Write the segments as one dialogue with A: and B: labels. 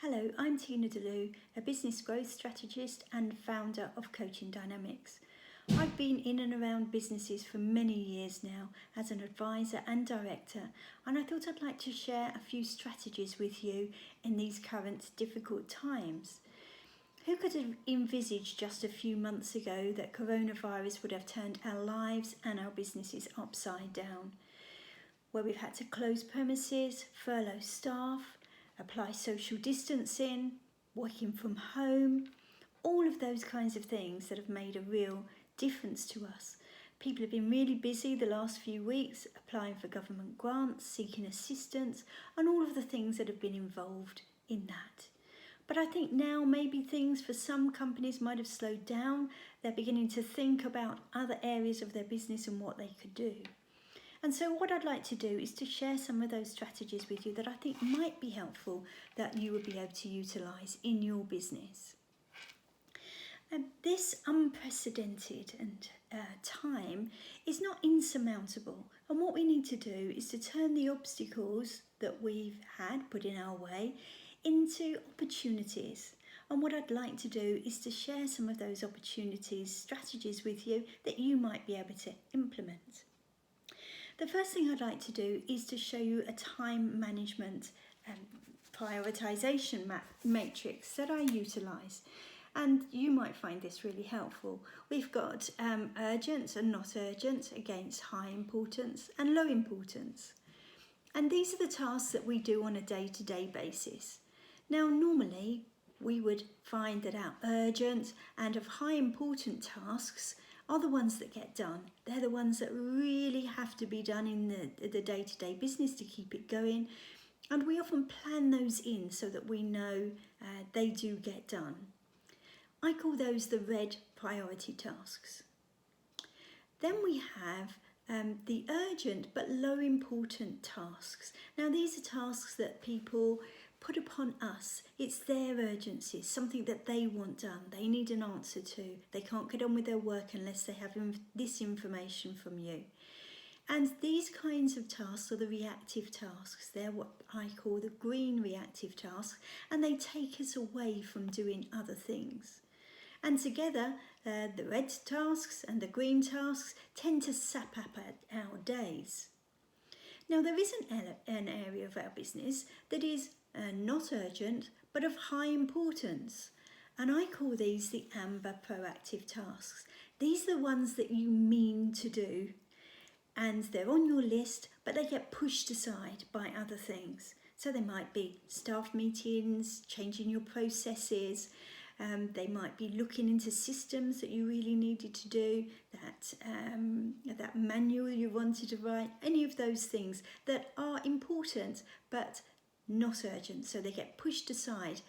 A: Hello, I'm Tina Dulieu, a business growth strategist and founder of Coaching Dynamics. I've been in and around businesses for many years now as an advisor and director, and I thought I'd like to share a few strategies with you in these current difficult times. Who could have envisaged just a few months ago that coronavirus would have turned our lives and our businesses upside down? Where we've had to close premises, furlough staff, apply social distancing, working from home, all of those kinds of things that have made a real difference to us. People have been really busy the last few weeks applying for government grants, seeking assistance, and all of the things that have been involved in that. But I think now maybe things for some companies might have slowed down. They're beginning to think about other areas of their business and what they could do. And so what I'd like to do is to share some of those strategies with you that I think might be helpful that you would be able to utilise in your business. This unprecedented time is not insurmountable, and what we need to do is to turn the obstacles that we've had put in our way into opportunities. And what I'd like to do is to share some of those opportunities, strategies with you that you might be able to implement. The first thing I'd like to do is to show you a time management prioritisation matrix that I utilise, and you might find this really helpful. We've got urgent and not urgent, against high importance and low importance. And these are the tasks that we do on a day-to-day basis. Now, normally we would find that our urgent and of high important tasks are the ones that get done. They're the ones that really have to be done in the day-to-day business to keep it going. And we often plan those in so that we know they do get done. I call those the red priority tasks. Then we have the urgent but low important tasks. Now these are tasks that people put upon us. It's their urgency, something that they want done, they need an answer to. They can't get on with their work unless they have this information from you. And these kinds of tasks are the reactive tasks. They're what I call the green reactive tasks, and they take us away from doing other things. And together, the red tasks and the green tasks tend to sap up our days. Now, there is an area of our business that is not urgent, but of high importance. And I call these the amber proactive tasks. These are the ones that you mean to do, and they're on your list, but they get pushed aside by other things. So they might be staff meetings, changing your processes. They might be looking into systems that you really needed to do, that manual you wanted to write, any of those things that are important but not urgent. So they get pushed aside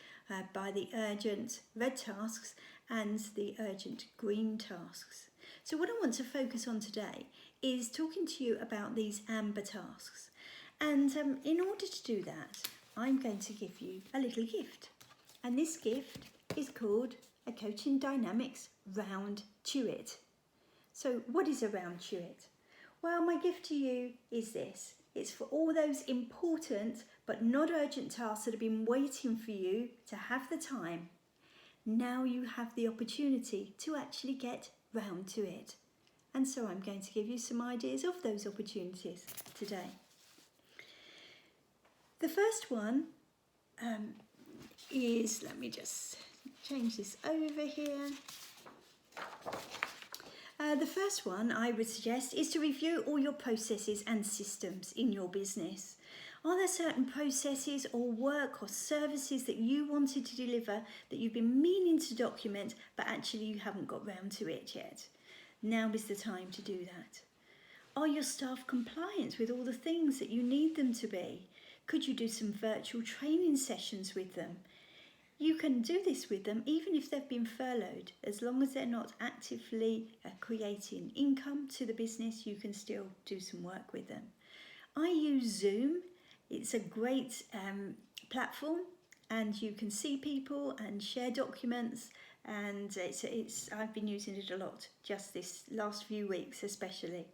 A: by the urgent red tasks and the urgent green tasks. So what I want to focus on today is talking to you about these amber tasks. And in order to do that, I'm going to give you a little gift. And this gift is called a Coaching Dynamics Round to It. So what is a round to it? Well, my gift to you is this. It's for all those important but not urgent tasks that have been waiting for you to have the time. Now you have the opportunity to actually get round to it. And so I'm going to give you some ideas of those opportunities today. The first one is, let me just change this over here. The first one I would suggest is to review all your processes and systems in your business. Are there certain processes or work or services that you wanted to deliver that you've been meaning to document, but actually you haven't got round to it yet? Now is the time to do that. Are your staff compliant with all the things that you need them to be? Could you do some virtual training sessions with them? You can do this with them even if they've been furloughed. As long as they're not actively creating income to the business, you can still do some work with them. I use Zoom. It's a great platform, and you can see people and share documents, and I've been using it a lot just this last few weeks especially.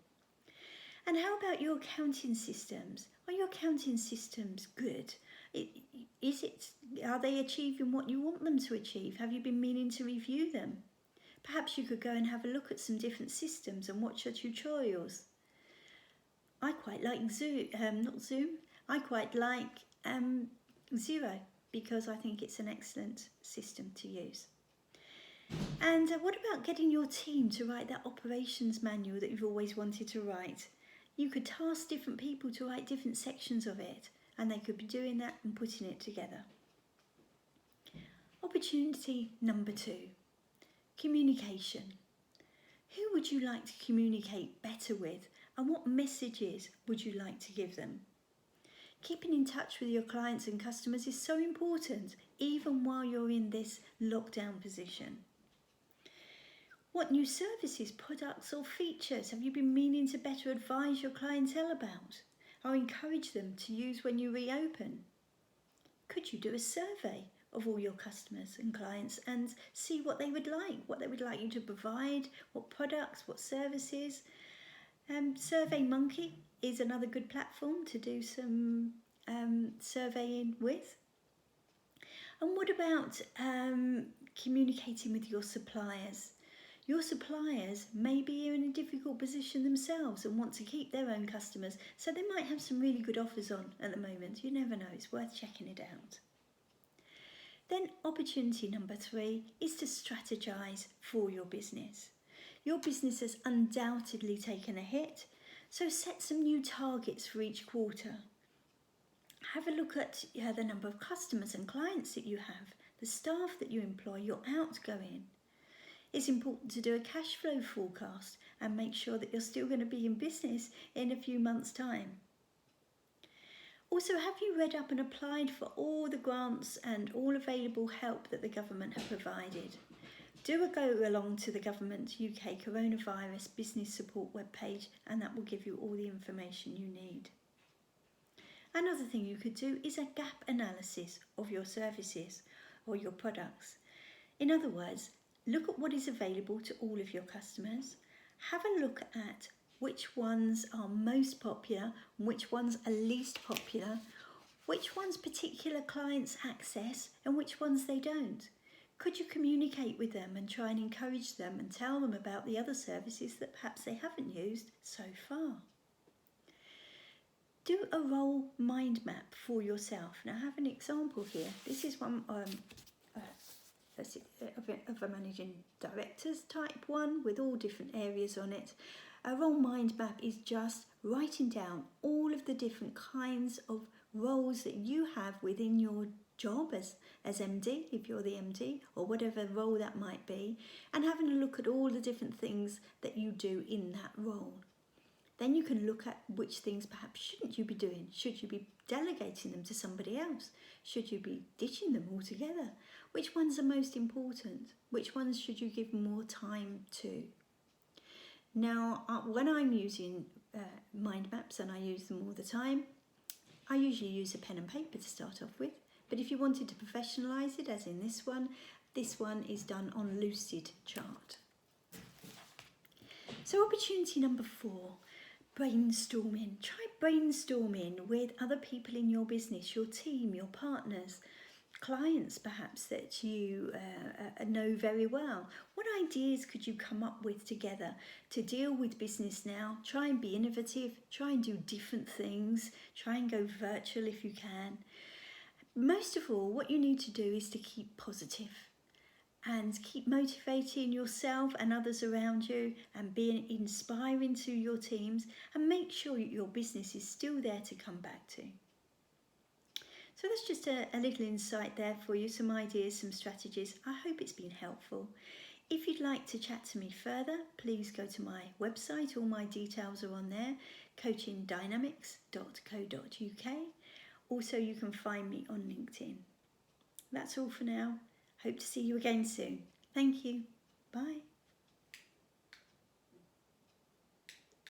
A: And how about your accounting systems? Are your accounting systems good? Are they achieving what you want them to achieve? Have you been meaning to review them? Perhaps you could go and have a look at some different systems and watch your tutorials. I quite like I quite like Xero, because I think it's an excellent system to use. And what about getting your team to write that operations manual that you've always wanted to write? You could task different people to write different sections of it, and they could be doing that and putting it together. Opportunity number 2, communication. Who would you like to communicate better with, and what messages would you like to give them? Keeping in touch with your clients and customers is so important, even while you're in this lockdown position. What new services, products or features have you been meaning to better advise your clientele about, or encourage them to use when you reopen? Could you do a survey of all your customers and clients and see what they would like you to provide, what products, what services? SurveyMonkey is another good platform to do some surveying with. And what about communicating with your suppliers? Your suppliers may be in a difficult position themselves and want to keep their own customers, so they might have some really good offers on at the moment. You never know, it's worth checking it out. Then opportunity number 3 is to strategize for your business. Your business has undoubtedly taken a hit, so set some new targets for each quarter. Have a look at the number of customers and clients that you have, the staff that you employ, your outgoing. It's important to do a cash flow forecast and make sure that you're still going to be in business in a few months' time. Also, have you read up and applied for all the grants and all available help that the government have provided? Do a go along to the Government UK Coronavirus Business Support webpage, and that will give you all the information you need. Another thing you could do is a gap analysis of your services or your products. In other words, look at what is available to all of your customers. Have a look at which ones are most popular, which ones are least popular, which ones particular clients access and which ones they don't. Could you communicate with them and try and encourage them and tell them about the other services that perhaps they haven't used so far? Do a role mind map for yourself. Now I have an example here. This is one of a managing director's type one with all different areas on it. A role mind map is just writing down all of the different kinds of roles that you have within your job as MD, if you're the MD, or whatever role that might be, and having a look at all the different things that you do in that role. Then you can look at which things perhaps shouldn't you be doing. Should you be delegating them to somebody else? Should you be ditching them altogether? Which ones are most important? Which ones should you give more time to? Now, when I'm using mind maps, and I use them all the time, I usually use a pen and paper to start off with. But if you wanted to professionalise it, as in this one is done on Lucid chart. So opportunity number 4, brainstorming. Try brainstorming with other people in your business, your team, your partners, clients perhaps that you know very well. What ideas could you come up with together to deal with business now? Try and be innovative, try and do different things, try and go virtual if you can. Most of all, what you need to do is to keep positive and keep motivating yourself and others around you and being inspiring to your teams, and make sure your business is still there to come back to. So that's just a little insight there for you, some ideas, some strategies. I hope it's been helpful. If you'd like to chat to me further, please go to my website. All my details are on there, coachingdynamics.co.uk. Also, you can find me on LinkedIn. That's all for now. Hope to see you again soon. Thank you. Bye.